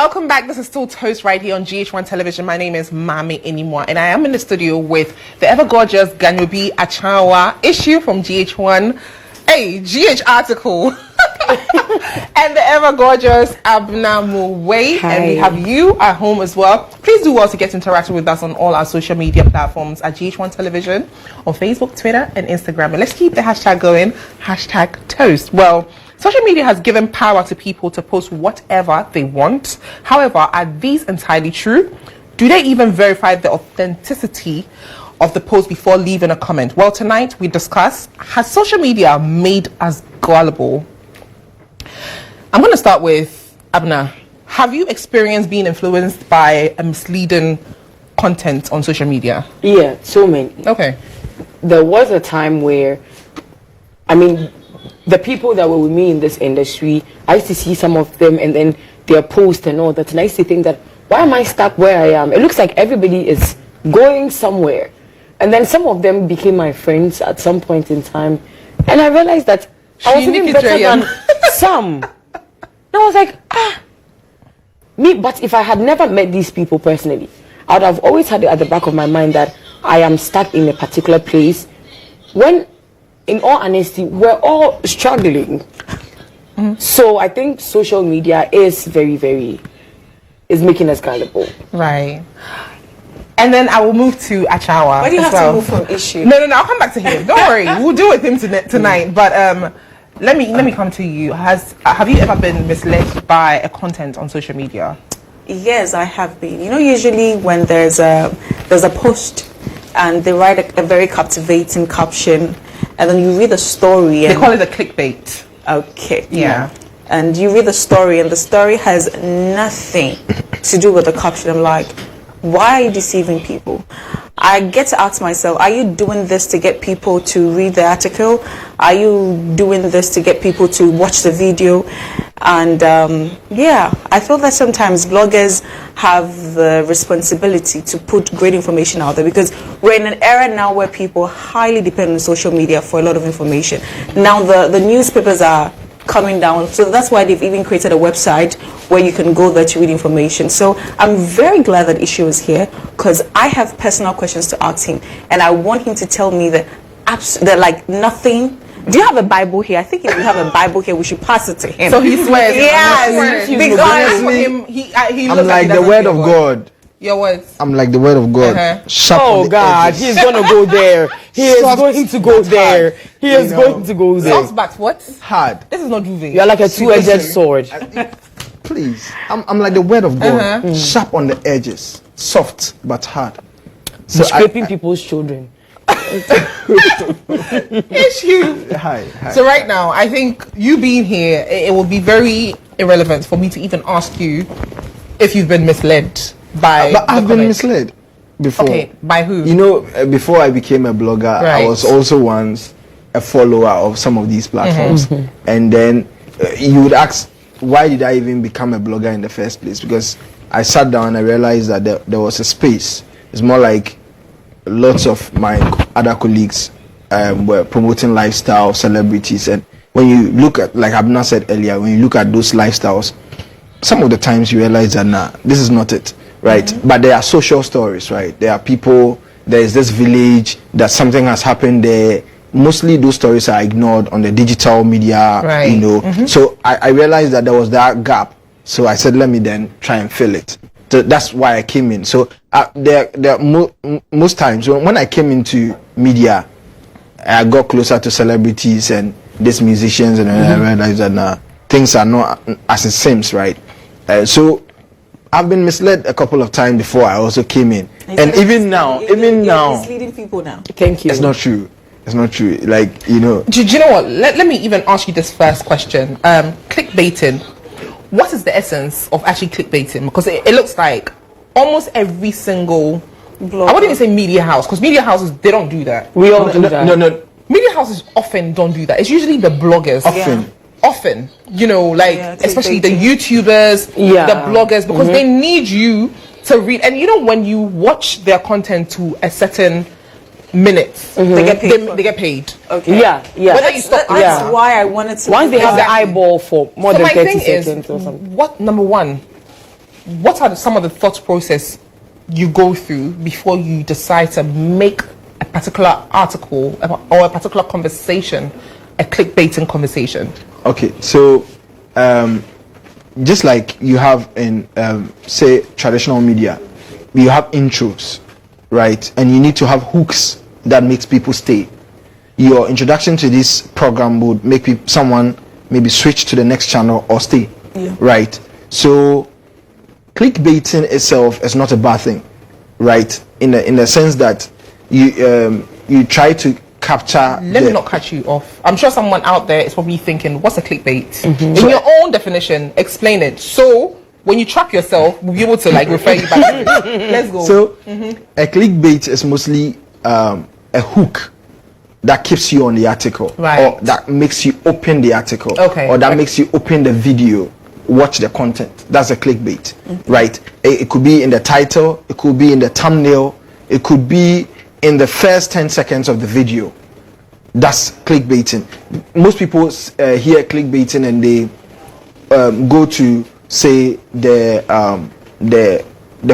Welcome back. This is still Toast right here on GHOne television. My name is Maame Animwaa, and I am in the studio with the ever gorgeous Ganyobi Achawa issue from GHOne, a GH article, and the ever gorgeous Maame. And we have you at home as well. Please do well to get interactive with us on all our social media platforms at GHOne television on Facebook, Twitter, and Instagram. And let's keep the hashtag going. Hashtag Toast. Well, social media has given power to people to post whatever they want. However, are these entirely true? Do they even verify the authenticity of the post before leaving a comment? Well, tonight we discuss, has social media made us gullible? I'm going to start with Abna. Have you experienced being influenced by a misleading content on social media? Yeah, so many. Okay. There was a time where, the people that were with me in this industry, I used to see some of them and then their posts and all that, and I used to think that, why am I stuck where I am? It looks like everybody is going somewhere. And then some of them became my friends at some point in time, and I realized that I was even better than some. And I was like, me. But if I had never met these people personally, I would have always had it at the back of my mind that I am stuck in a particular place, when in all honesty, we're all struggling. So I think social media is is making us gullible. Right. And then I will move to Achawa. Why do you have to move from issue? No, I'll come back to him. Don't worry, we'll do it with him tonight. But let me come to you. Have you ever been misled by a content on social media? Yes, I have been. You know, usually when there's a post and they write a very captivating caption, and then you read the story. They call it a clickbait. Okay. Yeah. And you read the story, and the story has nothing to do with the caption. I'm like, why are you deceiving people? I get to ask myself, are you doing this to get people to read the article? Are you doing this to get people to watch the video? And yeah, I feel that sometimes bloggers have the responsibility to put great information out there, because we're in an era now where people highly depend on social media for a lot of information. Now the newspapers are coming down, so that's why they've even created a website where you can go there to read information. So I'm very glad that Issue is here, because I have personal questions to ask him, and I want him to tell me that like nothing. Do you have a Bible here? I think if you have a Bible here, we should pass it to him. So he swears. Yes, because for him, he I'm like the word of God. Your words. I'm like the word of God. Sharp on Oh the God, edges. he's gonna go there. He is going to go there. He is going to go there. Soft but what? Hard. This is not duvet. You're like a two-edged sword. Please. I'm like the word of God. Sharp on the edges. Soft but hard. So scraping people's children. Issue. Hi. So right now, I think you being here, it will be very irrelevant for me to even ask you if you've been misled by. But I've been misled before. Okay, by who? You know, before I became a blogger, Right. I was also once a follower of some of these platforms. And then you would ask, why did I even become a blogger in the first place? Because I sat down and I realized that there was a space. It's more like lots of my other colleagues were promoting lifestyle, celebrities. And when you look at, like Abna said earlier, when you look at those lifestyles, some of the times you realize that, nah, this is not it, right? But there are social stories, right? There are people, there is this village, that something has happened there. Mostly those stories are ignored on the digital media, right. you know. So I realized that there was that gap. So I said, let me then try and fill it. So that's why I came in. So most times when I came into media, I got closer to celebrities and these musicians, and I realized that things are not as it seems, right? So I've been misled a couple of times before I also came in. And even now, you're misleading people now. Thank you. it's not true. It's not true. Like, you know. Do you know what? Let me even ask you this first question. Clickbaiting. What is the essence of actually clickbaiting? Because it looks like almost every single blogger. I wouldn't even say media house, because media houses, they don't do that. We all do that. No. Media houses often don't do that. It's usually the bloggers. Often, you know, like especially the YouTubers, the bloggers, because they need you to read. And you know, when you watch their content to a certain minutes, they get paid. They get paid. Okay. Yeah. Whether you stop, That's why I wanted to. Once they have the eyeball for more so than my 30 thing seconds is, or something. what number one? what are some of the thought process you go through before you decide to make a particular article or a particular conversation a clickbaiting conversation? Okay, so just like you have in say traditional media, you have intros, right? And you need to have hooks that makes people stay. Your introduction to this program would make someone maybe switch to the next channel or stay, right? So clickbaiting itself is not a bad thing, right? In the sense that you try to capture. Let me not cut you off. I'm sure someone out there is probably thinking, what's a clickbait? In your own definition, explain it. So when you trap yourself, we'll be able to like refer you back to it. Let's go. So a clickbait is mostly a hook that keeps you on the article, right, or that makes you open the article, okay, or that makes you open the video, watch the content. That's a clickbait, right? It could be in the title, it could be in the thumbnail, it could be in the first 10 seconds of the video. That's clickbaiting. Most people hear clickbaiting and they go to say the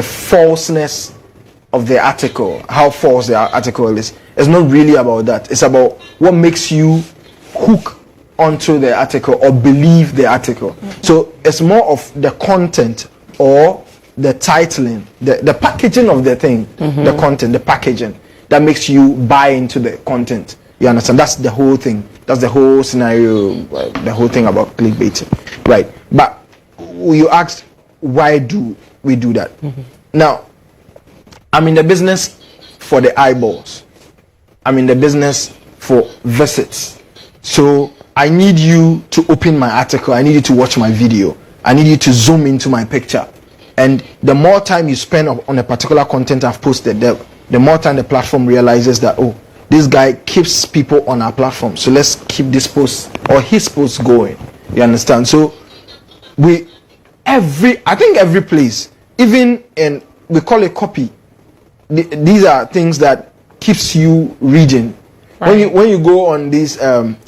falseness of the article, how false the article is. It's not really about that. It's about what makes you hook onto the article or believe the article. So it's more of the content or the titling, the packaging of the thing, the content, the packaging that makes you buy into the content. You understand? That's the whole thing. That's the whole scenario, the whole thing about clickbaiting, right? But you asked, why do we do that? Now, I'm in the business for the eyeballs. I'm in the business for visits. So I need you to open my article. I need you to watch my video. I need you to zoom into my picture. And the more time you spend on a particular content I've posted, the more time the platform realizes that, oh, this guy keeps people on our platform. So let's keep this post or his post going. You understand? So I think every place, even in, we call it copy. These are things that keeps you reading. Right. When you go on these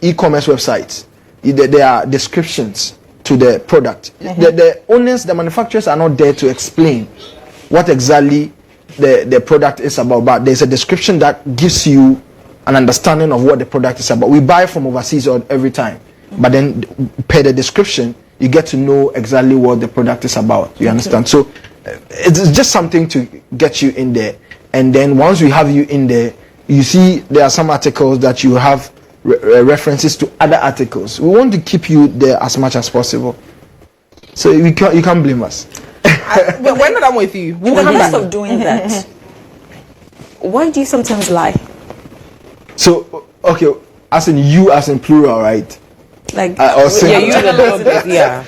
e-commerce websites, there are descriptions to the product. The owners, the manufacturers are not there to explain what exactly the product is about, but there's a description that gives you an understanding of what the product is about. We buy from overseas every time, but then per the description, you get to know exactly what the product is about. You understand? So it's just something to get you in there. And then once we have you in there, you see there are some articles that you have references to other articles. We want to keep you there as much as possible. So you can't blame us. But we're not done with you. In the midst of doing that, why do you sometimes lie? So, okay, as in plural, right? Like, or yeah, you yeah.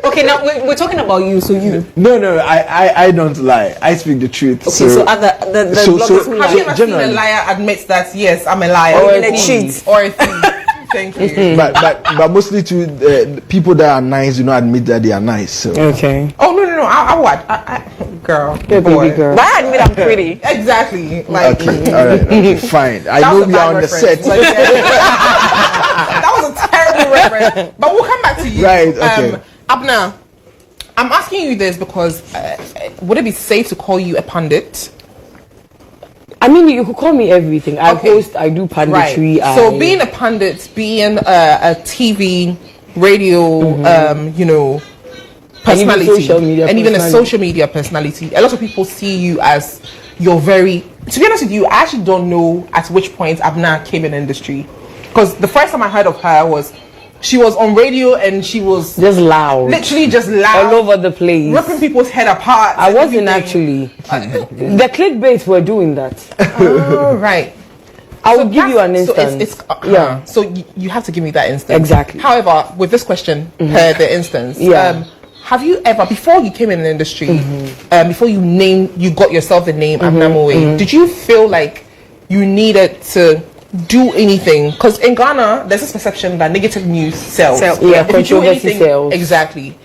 Okay, now we're talking about you, so you. No, I don't lie. I speak the truth. Okay, so the bloggers who have you lie. ever seen a liar admit that, yes, I'm a liar? Or a cheat. Or a thief. Thank you. But mostly to people that are nice do not admit that they are nice. So. Okay. Oh, no. I would. Girl. You're a baby girl. But I admit I'm pretty. Exactly. Like, Okay, all right, okay, fine. I know we are on the set. That was a terrible reference. But we'll come back to you. Right, okay. Abna, I'm asking you this because would it be safe to call you a pundit? I mean, you could call me everything. I host, I do punditry. Right. So being a pundit, being a TV, radio, personality, and even a social media personality, a lot of people see you as you're very. To be honest with you, I actually don't know at which point Abna came in the industry, because the first time I heard of her was she was on radio and she was just loud, literally just loud, all over the place, ripping people's head apart. I wasn't actually. The clickbaits were doing that. Oh, right. I will give you an instance. So yeah. So you have to give me that instance. Exactly. However, with this question, per the instance, have you ever, before you came in the industry, before you got yourself the name Animwaa, did you feel like you needed to do anything? Because in Ghana, there's this perception that negative news sells. Yeah, controversy sells. Exactly.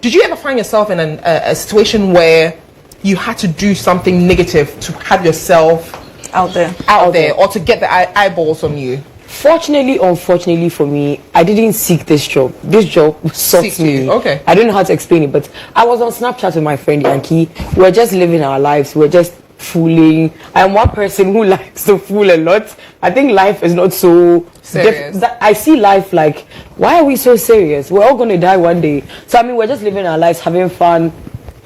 Did you ever find yourself in a situation where you had to do something negative to have yourself out there, or to get the eyeballs on you? Fortunately, unfortunately for me, I didn't seek this job. This job sought me. Okay. I don't know how to explain it, but I was on Snapchat with my friend Yankee. We were just living our lives. We were just fooling. I am one person who likes to fool a lot. I think life is not so serious. I see life like, why are we so serious? We're all going to die one day. So, I mean, we're just living our lives, having fun.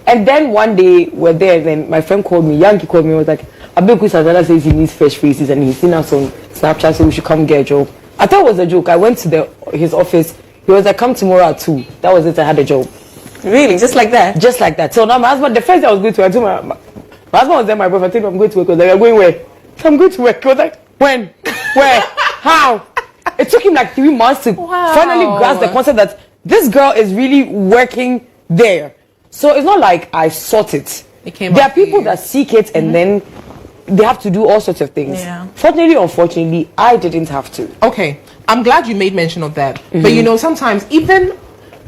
And then one day, we're there, and then my friend called me, Yankee called me, and was like, Abeku Sazala says he needs fresh faces, and he's seen us on Snapchat, so we should come get a job. I thought it was a joke. I went to his office. He was like, come tomorrow at 2. That was it. I had a job. Really? Just like that? Just like that. So now my husband, the first day I was going to work, I told my husband was there, my boyfriend, I told him I'm going to work. He was like, you're going where? So I'm going to work. He was like, when? Where? How? It took him like 3 months to finally grasp the concept that this girl is really working there. So it's not like I sought it. There are people that seek it and then they have to do all sorts of things. Yeah. Fortunately, unfortunately, I didn't have to. Okay, I'm glad you made mention of that. But you know, sometimes even,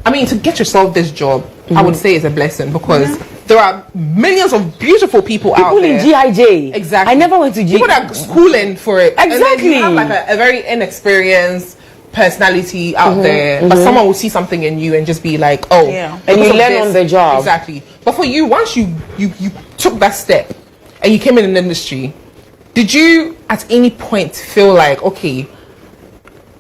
I mean, to get yourself this job, I would say is a blessing because there are millions of beautiful people out People there. in GIJ. Exactly. I never went to GIJ. People that are schooling for it. Exactly. And then you have like a very inexperienced personality out there, but someone will see something in you and just be like, oh, Yeah. And you because of learn on the job. Exactly. But for you, once you took that step and you came in the industry, did you at any point feel like, okay,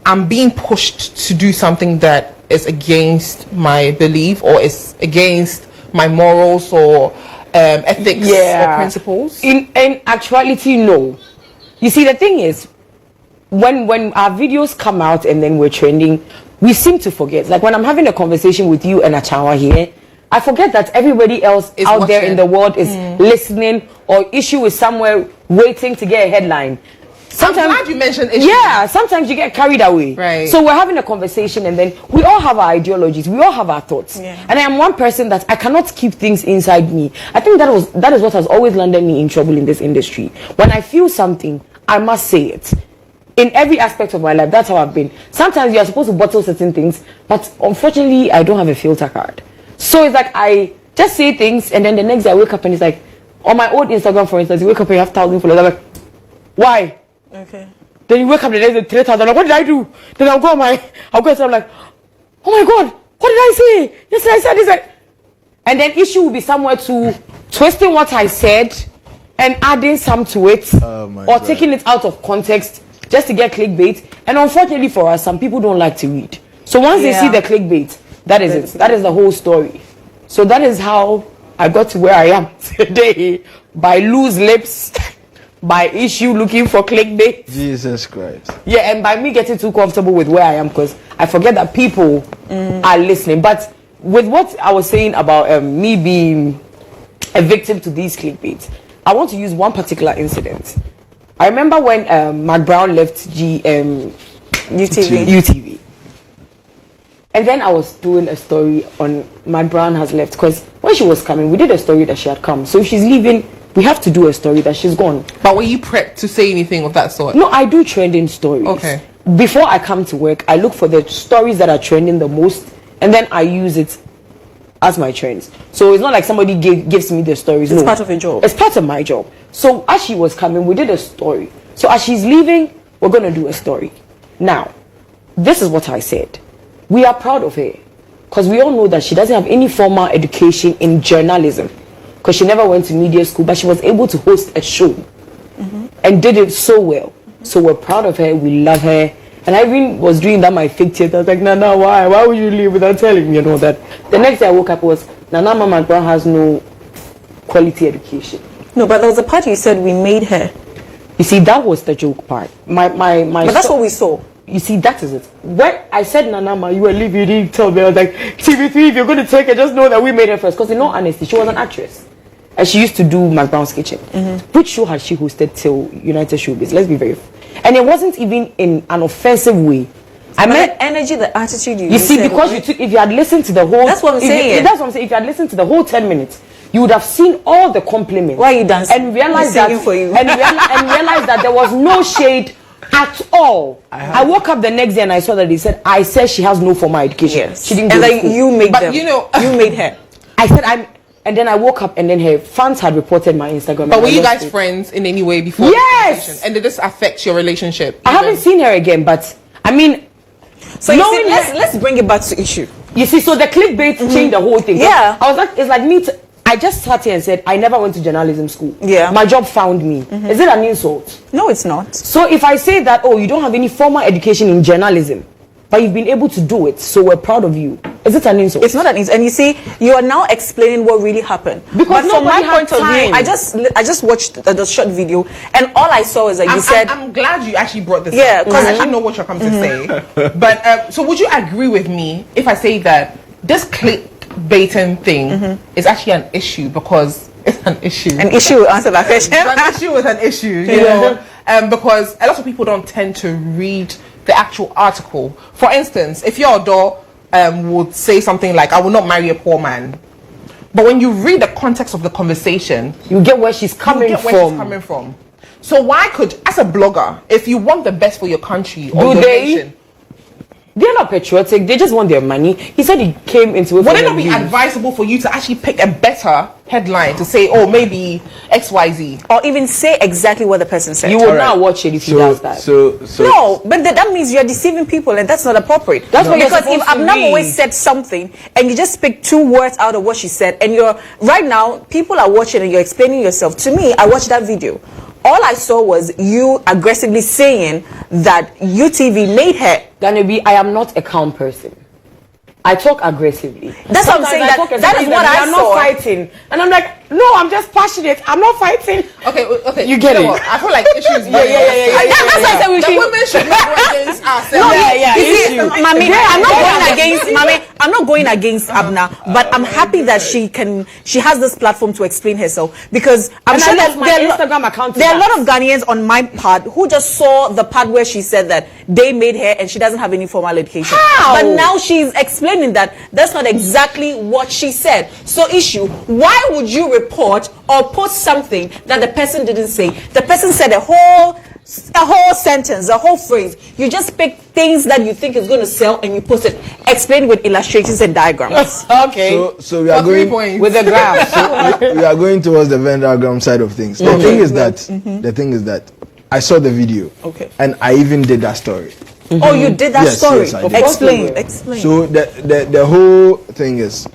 I'm being pushed to do something that is against my belief or is against my morals or ethics or principles? In actuality, no. You see, the thing is, when our videos come out and then we're trending, we seem to forget. Like when I'm having a conversation with you and Achawa here, I forget that everybody else is out there watching. in the world is listening, or issue is somewhere waiting to get a headline. I'm glad you mentioned issue. Yeah, sometimes you get carried away. Right. So we're having a conversation and then we all have our ideologies, we all have our thoughts. Yeah. And I am one person that I cannot keep things inside me. I think that is what has always landed me in trouble in this industry. When I feel something, I must say it. In every aspect of my life, that's how I've been. Sometimes you are supposed to bottle certain things, but unfortunately, I don't have a filter card. So it's like I just say things, and then the next day I wake up and it's like, on my old Instagram, for instance, you wake up and you have 1,000 followers. I'm like, why? Okay. Then you wake up the next day 3,000. Like, what did I do? Then I'll go and I'm like, oh my God, what did I say? Yesterday I said this. And then issue will be somewhere to twisting what I said and adding some to it, or taking it out of context just to get clickbait. And unfortunately for us, some people don't like to read. So once they see the clickbait, that is it. That is the whole story. So that is how I got to where I am today, by loose lips, by issue looking for clickbait. Jesus Christ. Yeah, and by me getting too comfortable with where I am, because I forget that people are listening. But with what I was saying about me being a victim to these clickbaits, I want to use one particular incident. I remember when Mac Brown left UTV. And then I was doing a story on Mac Brown has left, because when she was coming, we did a story that she had come. So if she's leaving, we have to do a story that she's gone. But were you prepped to say anything of that sort? No, I do trending stories. Okay. Before I come to work, I look for the stories that are trending the most, and then I use it as my trends. So it's not like somebody gives me the stories. It's part of your job. It's part of my job. So as she was coming, we did a story. So as she's leaving, we're going to do a story. Now, this is what I said. We are proud of her, because we all know that she doesn't have any formal education in journalism, because she never went to media school, but she was able to host a show and did it so well. So we're proud of her. We love her. And I even was doing that my fake theater. I was like, Nana, why? Why would you leave without telling me? You know that. The next day I woke up was, Nana Mama Brown has no quality education. No, but there was a part you said we made her. You see, that was the joke part. But that's what we saw. You see, that is it. When I said Nanama, you were leaving, you didn't tell me. I was like, TV3, if you're going to take her, just know that we made her first. Because in all honesty, she was an actress. And she used to do Mac Brown's Kitchen. Which show had she hosted till United Showbiz? Let's be very... And it wasn't even in an offensive way. I meant the energy, the attitude you see, said, because you took... If you had listened to the whole... That's what I'm saying. That's what I'm saying. If you had listened to the whole 10 minutes, you would have seen all the compliments. Why are you dancing? And realized I'm singing for you. and realized that there was no shade at all. I woke up the next day and I saw that they said, I said she has no formal education. Yes. She didn't and go to like school. you made But them. you know, you made her. I said And then I woke up and then her fans had reported my Instagram. But were you guys friends in any way before? Yes. And did this affect your relationship? I haven't seen her again, but I mean, so you see, let's bring it back to issue. You see, so the clickbait changed the whole thing. Yeah. I was like, it's like me. I just sat here and said, I never went to journalism school. Yeah. My job found me. Is it an insult? No, it's not. So if I say that, oh, you don't have any formal education in journalism, but you've been able to do it, so we're proud of you. Is it an insult? It's not an insult. And you see, you are now explaining what really happened. Because but from my nobody had point of view, time. I just watched the short video, and all I saw is that you said. I'm glad you actually brought this Yeah, up. Because I actually know what you're coming to say. But so would you agree with me if I say that this clickbaiting thing is actually an issue because it's an issue? An issue will answer that question. An issue is an issue, you know, because a lot of people don't tend to read the actual article. For instance, if your door would say something like, I will not marry a poor man. But when you read the context of the conversation, you get where she's coming from. So why could, as a blogger, if you want the best for your country or your nation, they're not patriotic, they just want their money. He said he came into it. Would it not be advisable for you to actually pick a better headline to say, oh, maybe XYZ? Or even say exactly what the person said? You will not watch it if he does that. No, but that means you're deceiving people, and that's not appropriate. That's what because if Abnam always said something and you just pick 2 words out of what she said, and you're right now, people are watching and you're explaining yourself. To me, I watched that video. All I saw was you aggressively saying that UTV made her. Ganabi, I am not a calm person. I talk aggressively. That's what I'm saying. That is what I saw. I'm not fighting, and I'm like, no, I'm just passionate. I'm not fighting. Okay. You get it. What? I feel like issues. Yeah. That's why I said we the women should not go against ourselves. No, you see, issue. Maame, I'm not going against Abna, but I'm happy that she has this platform to explain herself, because I'm And sure I that love my Instagram account. there are a lot of Ghanaians on my part who just saw the part where she said that they made her and she doesn't have any formal education. How? But now she's explaining that that's not exactly what she said. So issue, why would you report or post something that the person didn't say? The person said a whole sentence, a whole phrase. You just pick things that you think is going to sell and you post it. Explain with illustrations and diagrams. Okay. So we are going with the graph. we are going towards the Venn diagram side of things. The thing is that I saw the video. Okay. And I even did that story. Oh, you did that story? Yes, I did. Explain. So the whole thing is,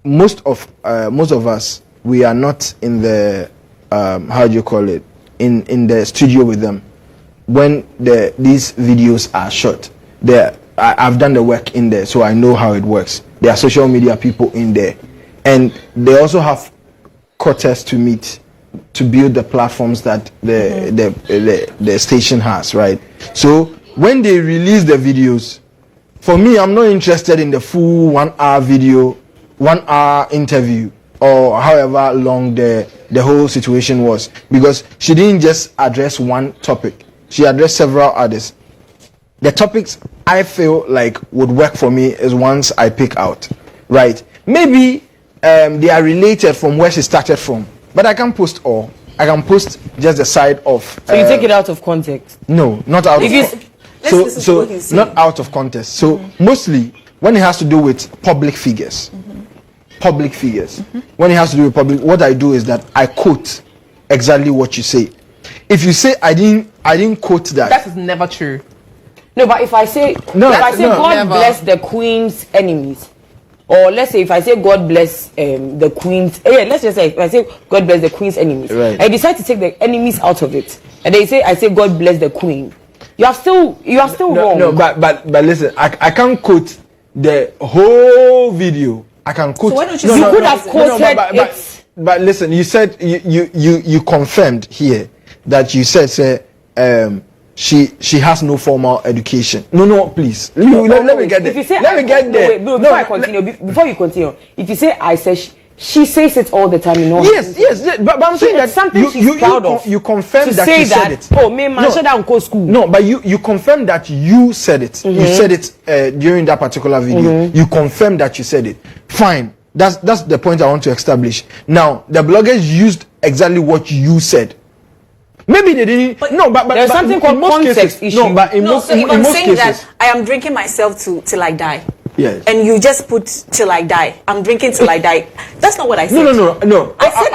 most of us, we are not in the how do you call it, in the studio with them when these videos are shot. I've done the work in there, so I know how it works. There are social media people in there, and they also have quarters to meet to build the platforms that the station has, right? So when they release the videos, for me, I'm not interested in the full 1 hour video, 1 hour interview, or however long the whole situation was, because she didn't just address one topic, she addressed several others. The topics I feel like would work for me is ones I pick out, right? Maybe they are related from where she started from, but I can't post all. I can post just the side of. So you take it out of context? No, not out of context. So not out of context. So mostly when it has to do with public figures, when it has to do with public, what I do is that I quote exactly what you say. If you say I didn't quote that, that is never true. No, but if I say God bless the Queen's enemies, or let's say if I say God bless the Queen's, let's just say if I say God bless the Queen's enemies, right. I decide to take the enemies out of it, and I say God bless the Queen. You are still wrong. No, but listen, I can't quote the whole video. I can quote. So why don't you? You could have quoted it. But listen, you said you confirmed here that you said she has no formal education. No, please. Let me get there. If you say let me get there. Before you continue, if you say I say she says it all the time, you know. Yes. But I'm saying that something she's proud of. You confirmed that say you said it. Oh, me man, shut down go school. No, but you confirmed that you said it. You said it during that particular video. You confirmed that you said it. Fine. That's the point I want to establish. Now, the bloggers used exactly what you said. Maybe they didn't. But there's something called context issue. No, but in most I'm saying cases, that I am drinking myself till I die. Yes. And you just put till I die. I'm drinking till I die. That's not what I said. No. I said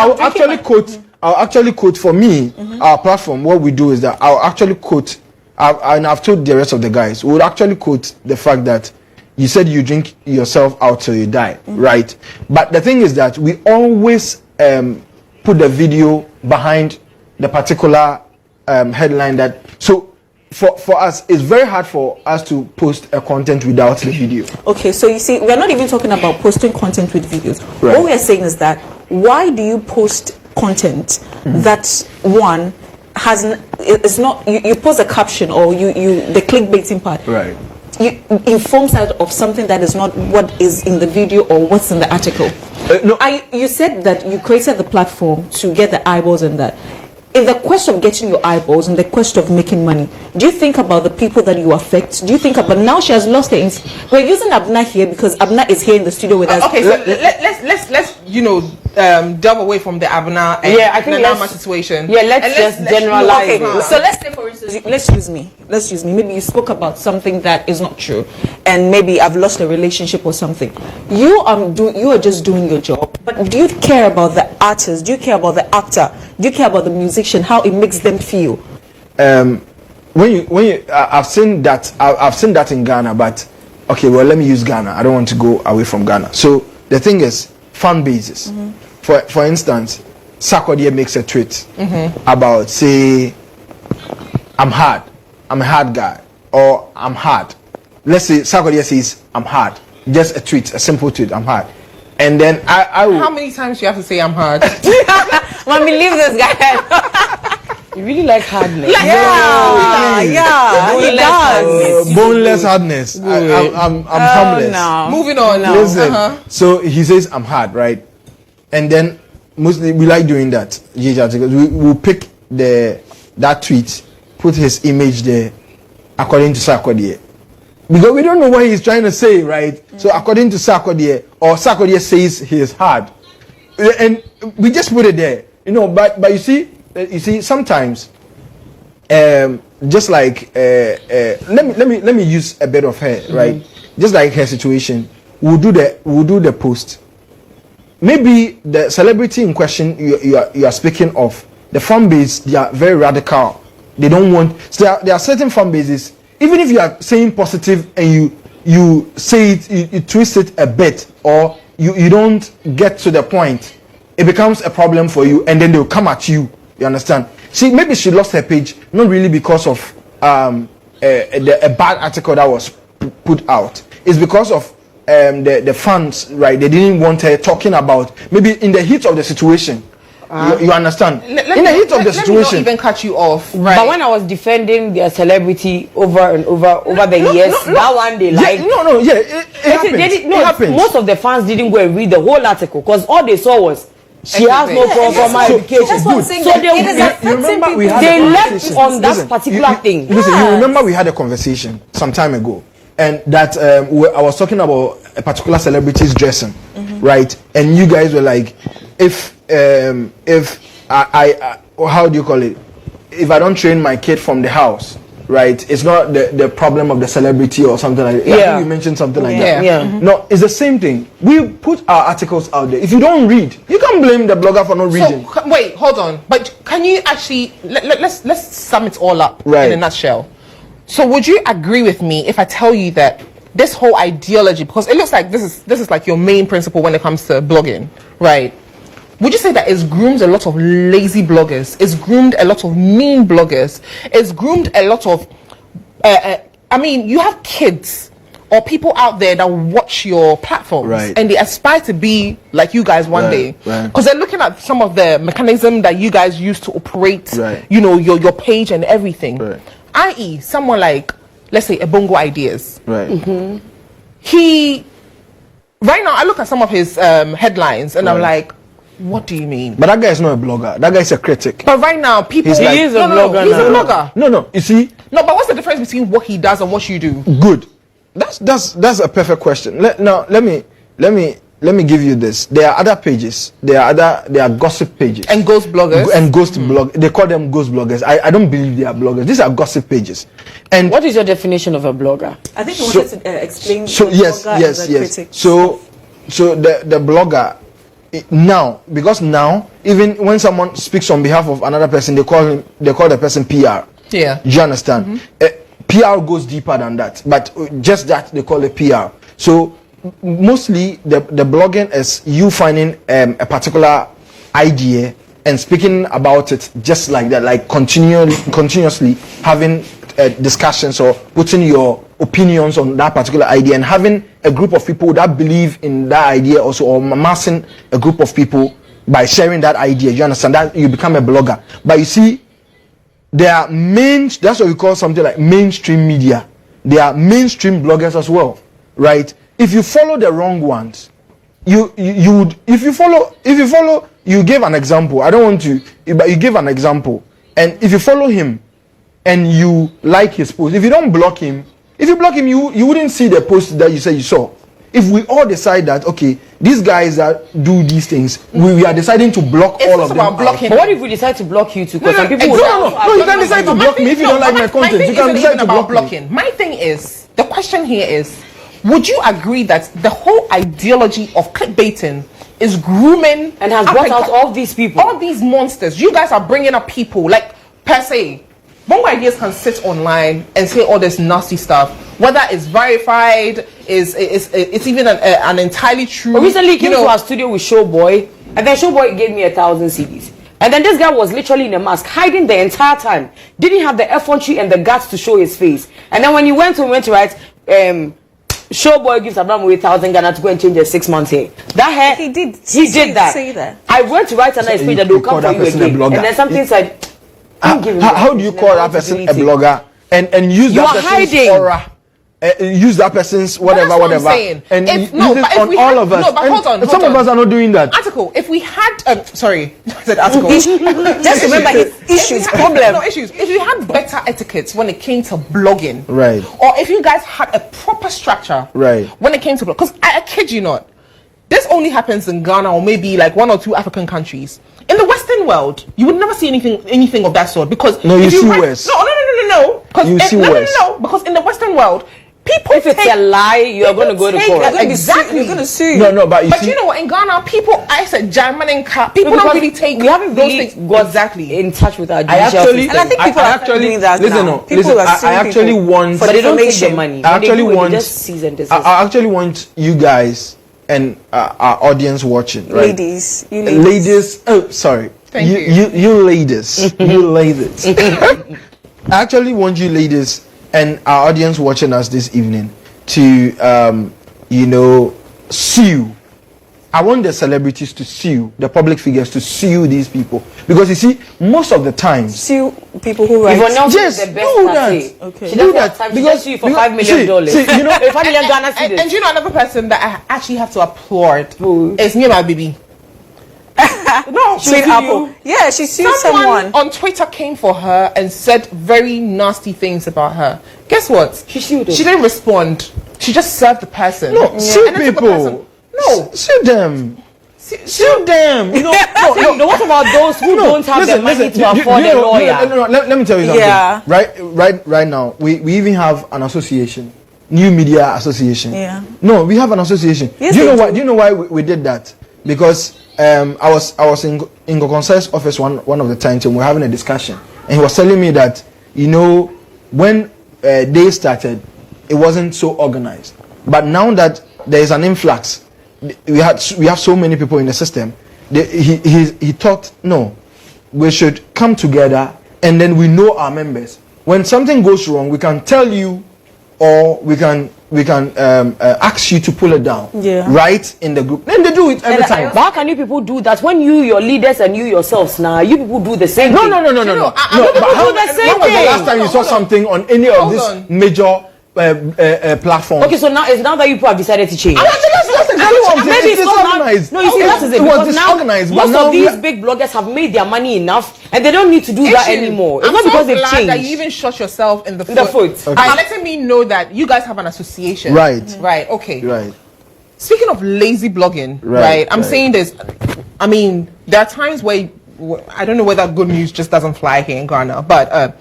I'll actually quote for me, our platform, what we do is that I'll actually quote, and I've told the rest of the guys, we'll actually quote the fact that you said you drink yourself out till you die, right? But the thing is that we always put the video behind the particular headline that, so for us, it's very hard for us to post a content without the video. Okay, so you see, we're not even talking about posting content with videos. Right. What we're saying is that, why do you post content that one is not, you post a caption or you the clickbaiting part, Right. you informs us of something that is not what is in the video or what's in the article. No. You said that you created the platform to get the eyeballs in that. In the quest of getting your eyeballs, in the quest of making money, do you think about the people that you affect? Do you think about, now she has lost her we're using Abna here because Abna is here in the studio with us. Okay, so let's delve away from the Abna and I think Nama situation. Yeah, let's just generalize. Okay, it. so let's say, for instance, let's use me. Maybe you spoke about something that is not true, and maybe I've lost a relationship or something. You are just doing your job, but do you care about the artist? Do you care about the actor? Do you care about the musician? How it makes them feel? When you I've seen that in Ghana, but okay, well, let me use Ghana. I don't want to go away from Ghana. So the thing is, fan bases. For instance, Sarkodie makes a tweet about, say, I'm hard, I'm a hard guy, or I'm hard. Let's say Sarkodie says I'm hard, just a tweet, a simple tweet, I'm hard, and then I will, How many times do you have to say I'm hard? Mommy, leave this guy. You really like hardness. Yeah, he does. boneless hardness. I'm harmless. No. Moving on. Listen, so he says I'm hard, right? And then mostly we like doing that. Because we'll pick that tweet, put his image there, according to Sarkodie, because we don't know what he's trying to say, right? So according to Sarkodie, or Sarkodie says he is hard, and we just put it there, But you see, sometimes, just like let me use a bit of her, right? Just like her situation, we'll do the post. Maybe the celebrity in question you are speaking of, the fan base, they are very radical. They don't want. So there are certain fan bases. Even if you are saying positive and you say it, you twist it a bit, or you don't get to the point, it becomes a problem for you, and then they'll come at you. You understand? Maybe she lost her page not really because of a bad article that was put out. It's because of the fans, right? They didn't want her talking about, maybe in the heat of the situation. You understand? In the heat of the situation. Let me not even cut you off. Right. But when I was defending their celebrity over and over the years, that one they like. It happens. Most of the fans didn't go and read the whole article because all they saw was she has no formal education. That's what I'm saying. So you remember we had they a left conversation. on that particular thing. Listen, you remember we had a conversation some time ago, and that I was talking about a particular celebrity's dressing, right? And you guys were like, if I how do you call it? If I don't train my kid from the house, right? It's not the problem of the celebrity or something like that. I think you mentioned something like that. Yeah. No, it's the same thing. We put our articles out there. If you don't read, you can't blame the blogger for not reading. So, wait, hold on. But can you actually let's sum it all up in a nutshell? So would you agree with me if I tell you that this whole ideology, because it looks like this is like your main principle when it comes to blogging, right? Would you say that it's groomed a lot of lazy bloggers? It's groomed a lot of mean bloggers? It's groomed a lot of you have kids or people out there that watch your platforms, and they aspire to be like you guys one day, because they're looking at some of the mechanism that you guys use to operate, your page and everything. I.e., someone like, let's say, Ebongo Ideas. He, right now, I look at some of his headlines and I'm like, what do you mean? But that guy is not a blogger. That guy is a critic. But right now, people... He is a blogger. He's a blogger. No, you see... No, but what's the difference between what he does and what you do? Good. That's a perfect question. Let me let me give you this. There are other pages. There are gossip pages. And ghost bloggers. And ghost blog. They call them ghost bloggers. I don't believe they are bloggers. These are gossip pages. And what is your definition of a blogger? I think you wanted to explain. So the yes, blogger yes, as a yes. critic. So the blogger now, because now even when someone speaks on behalf of another person, they call the person PR. Yeah. Do you understand? PR goes deeper than that, but just that they call it PR. So mostly the blogging is you finding a particular idea and speaking about it just like that, like continuously having discussions or putting your opinions on that particular idea and having a group of people that believe in that idea also, or amassing a group of people by sharing that idea. You understand that you become a blogger. But you see, there are that's what we call something like mainstream media. There are mainstream bloggers as well, right? If you follow the wrong ones, you would, if you follow, you gave an example. I don't want to, but you gave an example. And if you follow him and you like his post, if you don't block him, if you block him, you wouldn't see the post that you said you saw. If we all decide that, okay, these guys that do these things, we are deciding to block all of them. About blocking. But what if we decide to block you too? Because some people No, you can decide to block me if you don't like my content. You can decide to block blocking. My thing is, the question here is, would you agree that the whole ideology of clickbaiting is grooming and has brought out all these people, all these monsters? You guys are bringing up people like per se. Bongo Ideas can sit online and say all this nasty stuff, whether it's verified, it's even an entirely true. But recently came to our studio with Showboy, and then Showboy gave me 1,000 CDs. And then this guy was literally in a mask, hiding the entire time. Didn't have the effrontery and the guts to show his face. And then when he went to write, Showboy gives Abraham 1,000 Ghana to go and change their 6 months hair. That hair, he did that. Say that. I went to write another page that they'll come for you again. And then something said, how do you call that person a blogger and use that person's aura? Use that person's whatever, I'm saying. And if, use it on all of us. No, but hold on. Some of us are not doing that. Article. If we had, sorry, I said article. Just remember his issues, problem. No issues. If you had better etiquettes when it came to blogging, right? Or if you guys had a proper structure, right? When it came to blog, because I kid you not, this only happens in Ghana or maybe like 1 or 2 African countries. In the Western world, you would never see anything of that sort because no, you see worse. No. Because in the Western world, people, if it's a lie, you're going to go to court. Exactly, you're going to sue. No, but you know what? In Ghana, people, I said German and car. People don't really take. We haven't really got exactly in touch with our and judicial system. I think people are actually doing that now. I actually want. But they don't take the money. I actually want. Just cease and desist. I actually want you guys and our audience watching, right? Ladies, you ladies. Oh, sorry. Thank you. You ladies. You ladies. I actually want you ladies and our audience watching us this evening to, sue. I want the celebrities to sue, the public figures to sue these people. Because you see, most of the time... Sue people who write... Yes, do that. Okay. She doesn't have time. She just sue you for $5 million. See, you know, $5 million Ghana cedis. And you know another person that I actually have to applaud? Who? Is me and my baby. No, Sweet Apple. Yeah, she sued someone. On Twitter came for her and said very nasty things about her. Guess what? She sued her. She didn't respond. She just served the person. No, sue people. No, sue them. Sue them. No, what about those who don't have the money to afford a lawyer? No, let me tell you something. Yeah. Right now, we even have an association, New Media Association. Yeah. No, we have an association. Yes, do you know why we did that? Because I was in Gogonsa's office one of the times and we were having a discussion, and he was telling me that when they started, it wasn't so organized, but now that there is an influx, we have so many people in the system. He thought, no, we should come together and then we know our members. When something goes wrong, we can tell you, or we can ask you to pull it down. Yeah. Right in the group. Then they do it every time. But how can you people do that when your leaders and you yourselves now, you people do the same thing? No. You people do the same When was the thing. last time you saw something on any of these major platforms? Okay, so now it's now that you people have decided to change. Maybe it's disorganized. No, you see, that is it. It was Because now disorganized. most of these big bloggers have made their money enough, and they don't need to do that anymore. It's I'm not so because they've glad changed. that you even shot yourself in the foot. Okay. By letting me know that you guys have an association. Right. Right. Okay. Right. Speaking of lazy blogging, right? I'm saying this. I mean, there are times where I don't know whether good news just doesn't fly here in Ghana, but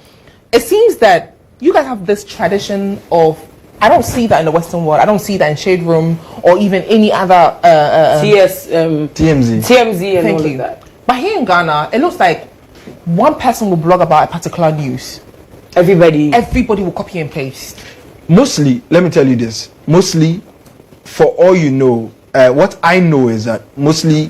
it seems that you guys have this tradition of. I don't see that in the Western world. I don't see that in Shade Room or even any other TMZ, and all of that. But here in Ghana, it looks like one person will blog about a particular news. Everybody will copy and paste. Mostly, let me tell you this. Mostly, for all you know, what I know is that mostly,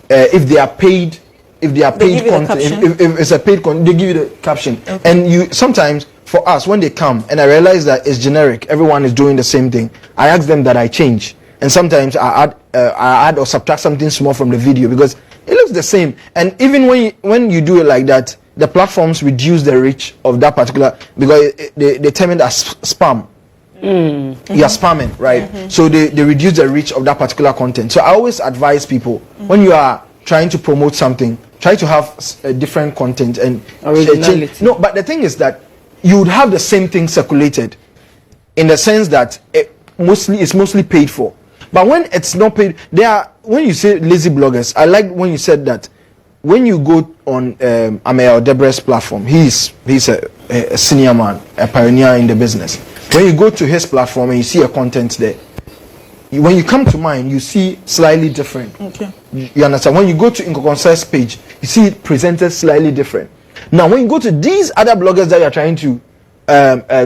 if they are paid content, if it's a paid content, they give you the caption. Okay. And you sometimes, for us, when they come and I realize that it's generic, everyone is doing the same thing, I ask them that I change. And sometimes I add or subtract something small from the video because it looks the same. And even when you do it like that, the platforms reduce the reach of that particular, because they term it as spam. You are spamming, right? So they reduce the reach of that particular content. So I always advise people, when you are trying to promote something, try to have a different content and originality. No, but the thing is that you would have the same thing circulated, in the sense that it's mostly paid for. But when it's not paid, when you say lazy bloggers, I like when you said that when you go on Maame Deborah's platform, he's a senior man, a pioneer in the business. When you go to his platform and you see a content there, when you come to mine, you see slightly different. Okay. You understand? When you go to Incoconce's page, you see it presented slightly different. Now, when you go to these other bloggers that you are trying to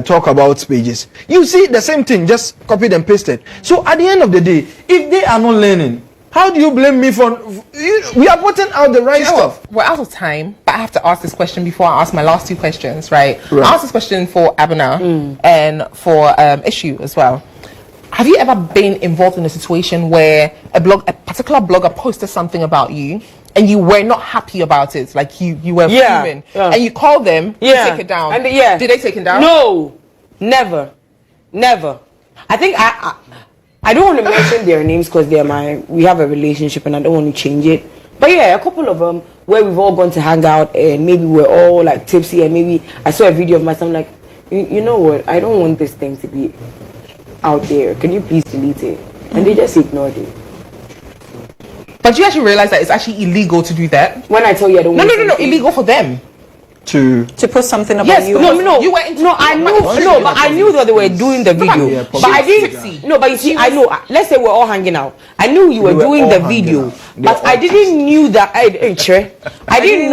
talk about pages, you see the same thing, just copied and pasted. So at the end of the day, if they are not learning, how do you blame me for? We are putting out the right stuff. We're out of time, but I have to ask this question before I ask my last two questions, right? I'll ask this question for Abena and for Issue as well. Have you ever been involved in a situation where a particular blogger posted something about you and you were not happy about it, like you were fuming, and you called them to take it down? And did they take it down? No, never. I think I don't want to mention their names because we have a relationship and I don't want to change it. But yeah, a couple of them where we've all gone to hang out and maybe we're all like tipsy and maybe I saw a video of myself like, you know what, I don't want this thing to be out there. Can you please delete it? And they just ignored it. But you actually realize that it's actually illegal to do that? When I tell you I don't want No, illegal for them. To put something about yes, you. No. You were into But I knew that they were doing the video. Yeah, but I didn't. No, but you see, I know. Let's say we're all hanging out. I knew you were doing the video, but I didn't knew that. I didn't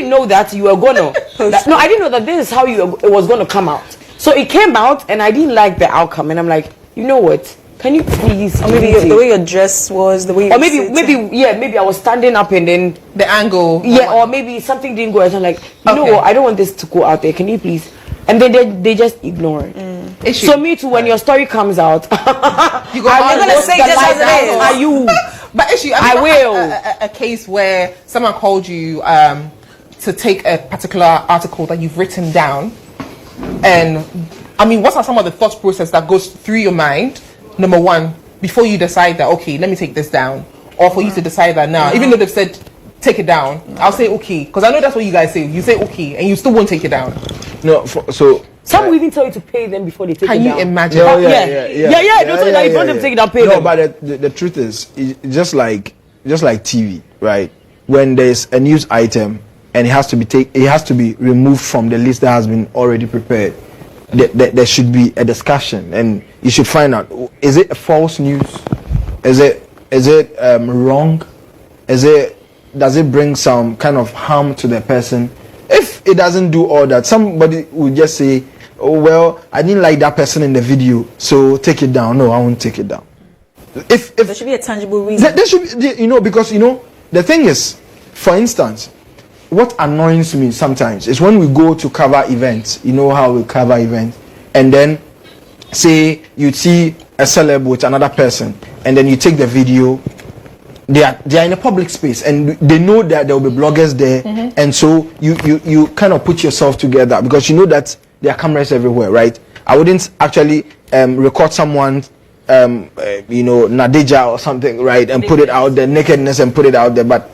know that you were gonna. I didn't know that this is how it was gonna come out. So it came out, and I didn't like the outcome, and I'm like, you know what? Can you please? Or maybe the way your dress was, the way you or maybe I was standing up and then the angle. Yeah, or maybe something didn't go. I'm like, you know what? I don't want this to go out there. Can you please? And then they just ignore it. So me too. When your story comes out, you're gonna say just as it is. Are you? But Issue, I will. A case where someone called you to take a particular article that you've written down, and I mean, what are some of the thought process that goes through your mind? Number one, before you decide that, okay, let me take this down, or for you to decide that now, even though they've said take it down, I'll say okay, because I know that's what you guys say. You say okay, and you still won't take it down. No, so some will even tell you to pay them before they take it down. Can you imagine? Don't tell you that if you want them to take it down, pay them. No, but the truth is, it's just like TV, right? When there's a news item and it has to be removed from the list that has been already prepared. There should be a discussion, and you should find out: is it a false news? Is it wrong? Does it bring some kind of harm to the person? If it doesn't do all that, somebody will just say, "Oh well, I didn't like that person in the video, so take it down." No, I won't take it down. If there should be a tangible reason. There should be, because the thing is, for instance. What annoys me sometimes is when we go to cover events, you know how we cover events, and then say you see a celeb with another person, and then you take the video, they are in a public space, and they know that there will be bloggers there, and so you kind of put yourself together because you know that there are cameras everywhere, right? I wouldn't actually record someone, Nadeja or something, right, and put it out there, nakedness, and put it out there, but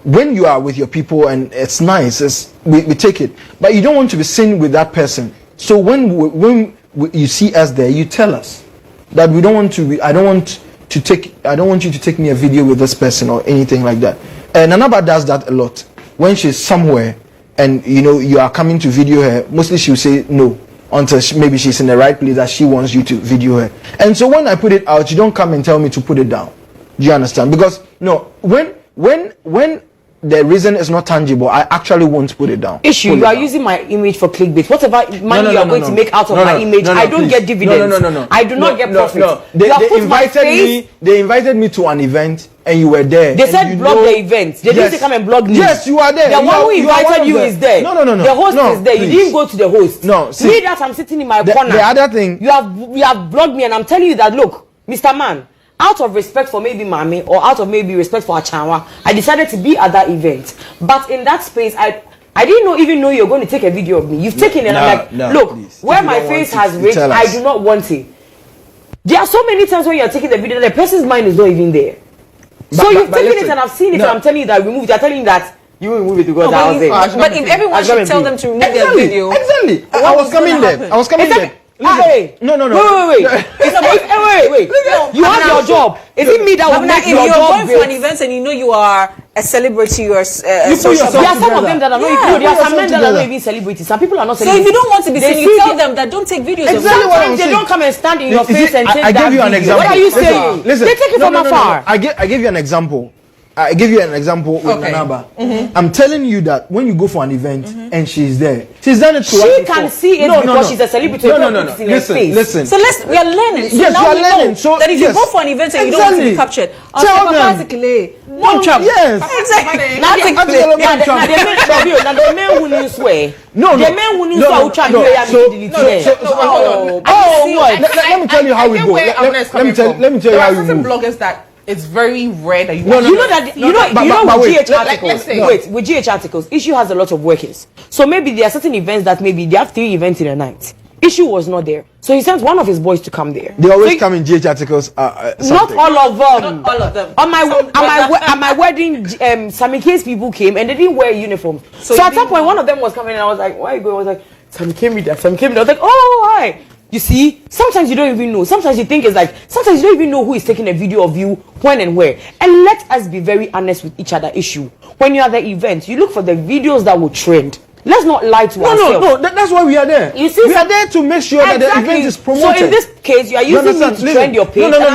when you are with your people and it's nice, we take it. But you don't want to be seen with that person. So when you see us there, you tell us that we don't want to be. I don't want to take me a video with this person or anything like that. And Nanaba does that a lot. When she's somewhere and you are coming to video her, mostly she'll say no until maybe she's in the right place that she wants you to video her. And so when I put it out, you don't come and tell me to put it down. Do you understand? Because when the reason is not tangible, I actually won't put it down. You are using my image for clickbait. Whatever money you are going to make out of my image, I don't get dividends. No. I do not get profit. No. They invited me to an event and you were there. They said blog the event. They didn't say come and blog me. Yes, you are there. The one who invited you is there. No. The host is there. Please. You didn't go to the host. No. See, me that I'm sitting in my corner. The other thing. You have blogged me and I'm telling you that, look, Mr. Man, out of respect for maybe Maame or out of maybe respect for Achanwa, I decided to be at that event. But in that space, I didn't even know you're going to take a video of me. You've taken it and I'm like, look, please. Where my face has reached, I do not want it. There are so many times when you're taking the video, the person's mind is not even there. So you've taken it and I've seen it and I'm telling you that remove it. You're telling me that you will remove it because I was there. But if everyone should tell them to remove their video. Exactly. I was coming there. Hey. No. Wait. Wait. You have your job. Is it me that will make your job? If you're going for an event and you are a celebrity or there are some of them that are not even. There are some men that are not even celebrities. Some people are not celebrities. So if you don't want to be seen, you tell them that don't take videos of them. Sometimes they don't come and stand in your face and take that video. I gave you an example. What are you saying? Listen, they take it from afar. I give you an example. I give you an example with Nanaba. I'm telling you that when you go for an event and she's there, she's done it to she can see it because she's a celebrity. No. Listen. So we are learning. Yes, we are learning. So that if you go for an event and you don't want to be captured, tell them. Yes. Exactly. The men who knew swear. No. The men who knew swear who try to delete. Let me tell you how we go. Let me tell you how we move. Bloggers that it's very rare that you know with GH articles. Wait, with GH articles, Issue has a lot of workers. So maybe there are certain events that maybe they have 3 events in a night. Issue was not there, so he sent one of his boys to come there. They always come in GH articles. Not all of them. Not all of them. On my wedding, Sammy K's people came and they didn't wear uniforms. So at some point, one of them was coming and I was like, "Why are you going?" I was like, "Sammy came with that." I was like, "Oh, hi." You see, sometimes you don't even know. Sometimes you think it's like, sometimes you don't even know who is taking a video of you, when and where. And let us be very honest with each other. Issue. When you're at the event, you look for the videos that will trend. Let's not lie to ourselves. No. That's why we are there. You see, we are there to make sure that the event is promoted. So in this case, you are using me to trend your page. No. We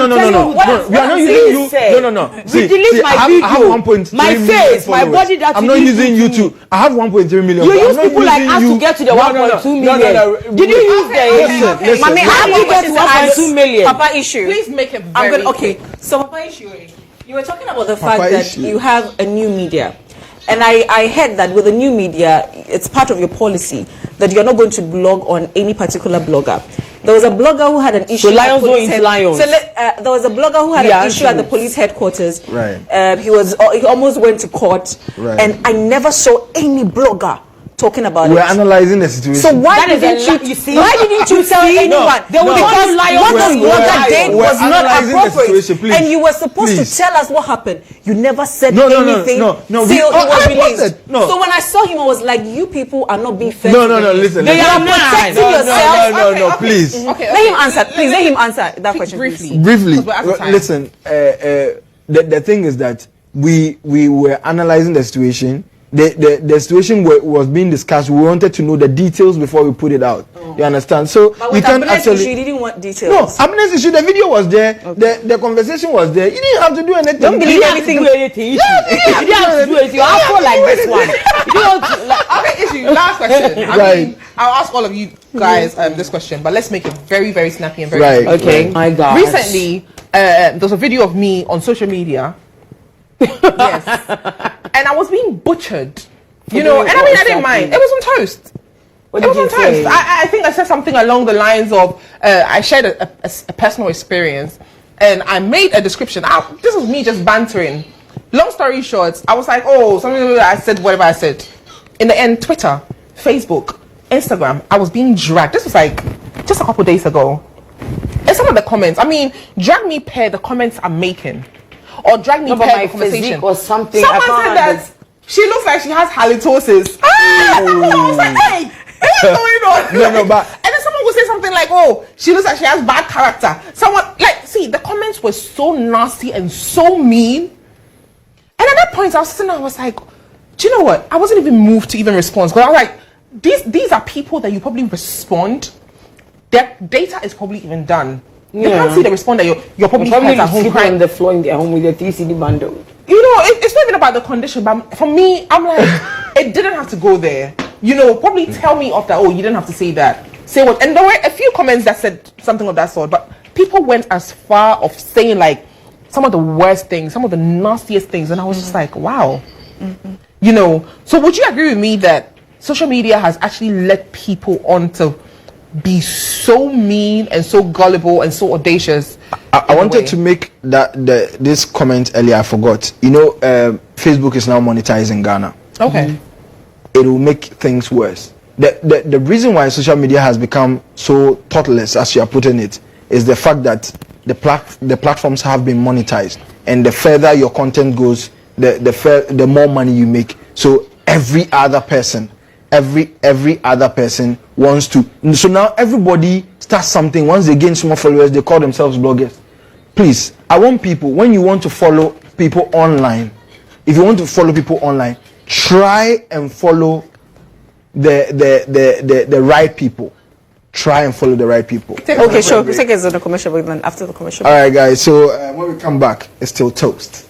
are not using you. No. Delete my video. I have 1.3 my million face, followers. my body. That I'm not using you too. I have 1.3 million. You use people like us to get to the 1.2 million. Did you use the listen? Maame, how do you get to 1.2 million? Papa Issue. Please make it very okay. So Papa Issue, you were talking about the fact that you have a new media. And I heard that with the new media, it's part of your policy that you're not going to blog on any particular blogger. There was a blogger who had an issue. So lions go into lions. So there was a blogger who had an issue at the police headquarters. Right. He almost went to court. Right. And I never saw any blogger talking about it. We're analyzing the situation. So why didn't you tell anyone? Because what the blogger did was not appropriate. And you were supposed to tell us what happened. You never said anything till it was released. So when I saw him, I was like, you people are not being fair. No, listen. You are protecting yourself. No, please. Okay. Let him answer. Please let him answer that question briefly. Listen, the thing is that we were analyzing the situation. The situation was being discussed. We wanted to know the details before we put it out. You understand? So but we can't actually. You didn't want details. No, happiness issue. The video was there. Okay. The conversation was there. You didn't have to do anything. Don't believe anything. You didn't have to do anything. You have to like this one. Okay, Issue. Last question. I mean, I'll ask all of you guys this question, but let's make it very, very snappy and very right. Okay. My God. Recently, there's a video of me on social media. Yes. And I was being butchered, and I didn't mind. It was on Toast. What did you say? I think I said something along the lines of, I shared a personal experience, and I made a description. This was me just bantering. Long story short, I was like, I said whatever I said. In the end, Twitter, Facebook, Instagram, I was being dragged. This was like just a couple days ago. And some of the comments, drag me per the comments I'm making. Or drag me per the conversation or something. Someone said that she looks like she has halitosis. I was like, hey, what's going on? But and then someone would say something something like, oh, she looks like she has bad character. Someone, like, see, the comments were so nasty and so mean. And at that point, I was sitting there, I was like, do you know what? I wasn't even moved to even respond. Because I was like, these are people that you probably respond. Their data is probably even done. They can't see the response that you're probably at home crying on the floor in their home with a 3 CD bundle. You know, it's not even about the condition, but for me, I'm like, it didn't have to go there. You know, probably tell me off that, oh, you didn't have to say that. Say what? And there were a few comments that said something of that sort, but people went as far of saying like some of the worst things, some of the nastiest things, and I was just like, wow. You know, so would you agree with me that social media has actually led people on to be so mean and so gullible and so audacious? I wanted to make this comment earlier. I forgot. You know, Facebook is now monetizing Ghana. Okay. It will make things worse. The reason why social media has become so thoughtless, as you are putting it, is the fact that the platforms have been monetized, and the further your content goes, the more money you make. So every other person wants to. So now everybody starts something. Once they gain small followers, they call themselves bloggers. Please, I want people, when you want to follow people online, if you want to follow people online, try and follow the right people. Try and follow the right people. Okay, sure. Take us to the commercial break then. After the commercial break. All right, guys. So when we come back, it's still toast.